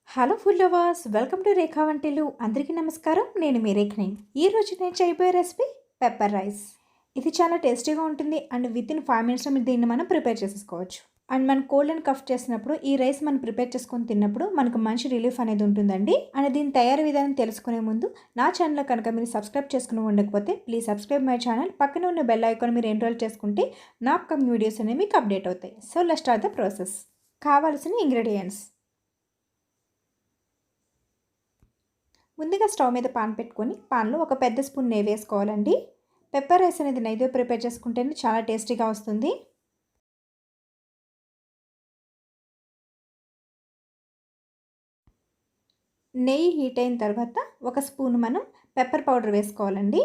Hello food lovers, welcome to Rekha వంటలు. అందరికీ నమస్కారం. నేను మీ రేఖని. ఈరోజు నేను చేయబోయే రెసిపీ పెప్పర్ రైస్. ఇది చాలా టేస్టీగా ఉంటుంది అండ్ విత్ ఇన్ 5 మినిట్స్లో మీరు దీన్ని మనం ప్రిపేర్ చేసేసుకోవచ్చు. అండ్ మనం కోల్డ్ అండ్ కఫ్ చేసినప్పుడు ఈ రైస్ మనం ప్రిపేర్ చేసుకొని తిన్నప్పుడు మనకు మంచి రిలీఫ్ అనేది ఉంటుందండి. అండ్ దీని తయారీ విధానం తెలుసుకునే ముందు నా ఛానల్ కనుక మీరు సబ్స్క్రైబ్ చేసుకుని ఉండకపోతే ప్లీజ్ సబ్స్క్రైబ్ మై ఛానల్. పక్కన ఉన్న బెల్ ఐకాన్ మీరు ఎన్రోల్ చేసుకుంటే నా అప్కమింగ్ వీడియోస్ అనేవి మీకు అప్డేట్ అవుతాయి. So let's start the process. కావాల్సిన ఇంగ్రీడియంట్స్: ముందుగా స్టవ్ మీద పాన్ పెట్టుకొని పాన్లో ఒక పెద్ద స్పూన్ నెయ్యి వేసుకోవాలండి. పెప్పర్ రైస్ అనేది నెయ్యితో ప్రిపేర్ చేసుకుంటేనే చాలా టేస్టీగా వస్తుంది. నెయ్యి హీట్ అయిన తర్వాత ఒక స్పూన్ మనం పెప్పర్ పౌడర్ వేసుకోవాలండి.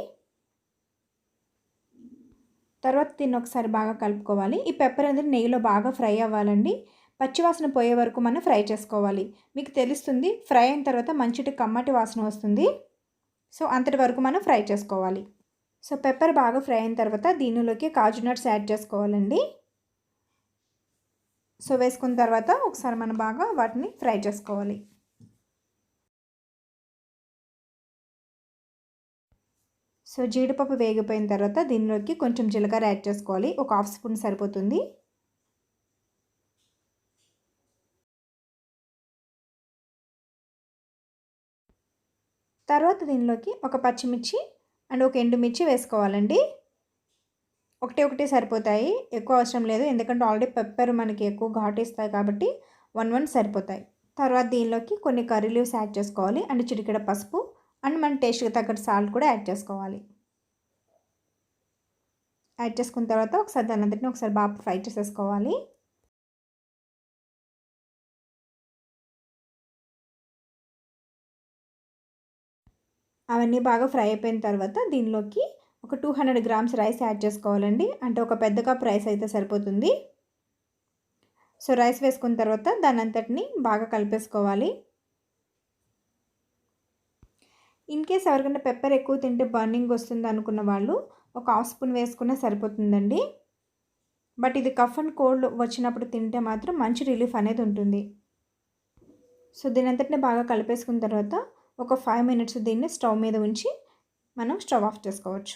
తర్వాత దీన్ని ఒకసారి బాగా కలుపుకోవాలి. ఈ పెప్పర్ అనేది నెయ్యిలో బాగా ఫ్రై అవ్వాలండి. పచ్చివాసన పోయే వరకు మనం ఫ్రై చేసుకోవాలి. మీకు తెలుస్తుంది, ఫ్రై అయిన తర్వాత మంచిటి కమ్మటి వాసన వస్తుంది. సో అంతటి వరకు మనం ఫ్రై చేసుకోవాలి. సో పెప్పర్ బాగా ఫ్రై అయిన తర్వాత దీనిలోకి కాజు నట్స్ యాడ్ చేసుకోవాలండి. సో వేసుకున్న తర్వాత ఒకసారి మనం బాగా వాటిని ఫ్రై చేసుకోవాలి. సో జీడిపప్పు వేగిపోయిన తర్వాత దీనిలోకి కొంచెం జీలకర్ర యాడ్ చేసుకోవాలి. ఒక హాఫ్ స్పూన్ సరిపోతుంది. తర్వాత దీనిలోకి ఒక పచ్చిమిర్చి అండ్ ఒక ఎండుమిర్చి వేసుకోవాలండి. ఒకటి సరిపోతాయి, ఎక్కువ అవసరం లేదు. ఎందుకంటే ఆల్రెడీ పెప్పర్ మనకి ఎక్కువ ఘాటు ఇస్తాయి కాబట్టి 1 సరిపోతాయి. తర్వాత దీనిలోకి కొన్ని కర్రీ లీవ్స్ యాడ్ చేసుకోవాలి అండ్ చిటికెడ పసుపు అండ్ మన టేస్ట్కి తగ్గట్టు సాల్ట్ కూడా యాడ్ చేసుకోవాలి. యాడ్ చేసుకున్న తర్వాత ఒకసారి దాని అంతటిని ఒకసారి బాగా ఫ్రై చేసేసుకోవాలి. అవన్నీ బాగా ఫ్రై అయిపోయిన తర్వాత దీనిలోకి ఒక 200 గ్రామ్స్ రైస్ యాడ్ చేసుకోవాలండి. అంటే ఒక పెద్ద కప్ రైస్ అయితే సరిపోతుంది. సో రైస్ వేసుకున్న తర్వాత దాని అంతటిని బాగా కలిపేసుకోవాలి. ఇన్ కేస్ ఎవరికైనా పెప్పర్ ఎక్కువ తింటే బర్నింగ్ వస్తుంది అనుకున్న వాళ్ళు ఒక హాఫ్ స్పూన్ వేసుకున్నా సరిపోతుందండి. బట్ ఇది కఫ్ అండ్ కోల్డ్ వచ్చినప్పుడు తింటే మాత్రం మంచి రిలీఫ్ అనేది ఉంటుంది. సో దీని అంతటిని బాగా కలిపేసుకున్న తర్వాత ఒక 5 మినిట్స్ దీన్ని స్టవ్ మీద ఉంచి మనం స్టవ్ ఆఫ్ చేసుకోవచ్చు.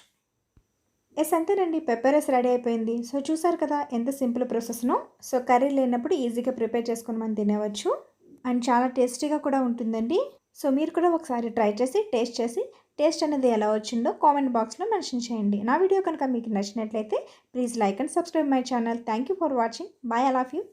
అంతేనండి, పెప్పర్ రైస్ రెడీ అయిపోయింది. సో చూసారు కదా ఎంత సింపుల్ ప్రాసెస్నో. సో కర్రీ లేనప్పుడు ఈజీగా ప్రిపేర్ చేసుకొని మనం తినవచ్చు అండ్ చాలా టేస్టీగా కూడా ఉంటుందండి. సో మీరు కూడా ఒకసారి ట్రై చేసి టేస్ట్ అనేది ఎలా వచ్చిందో కామెంట్ బాక్స్లో మెన్షన్ చేయండి. నా వీడియో కనుక మీకు నచ్చినట్లయితే please like and subscribe my channel. Thank you for watching. Bye, I love you.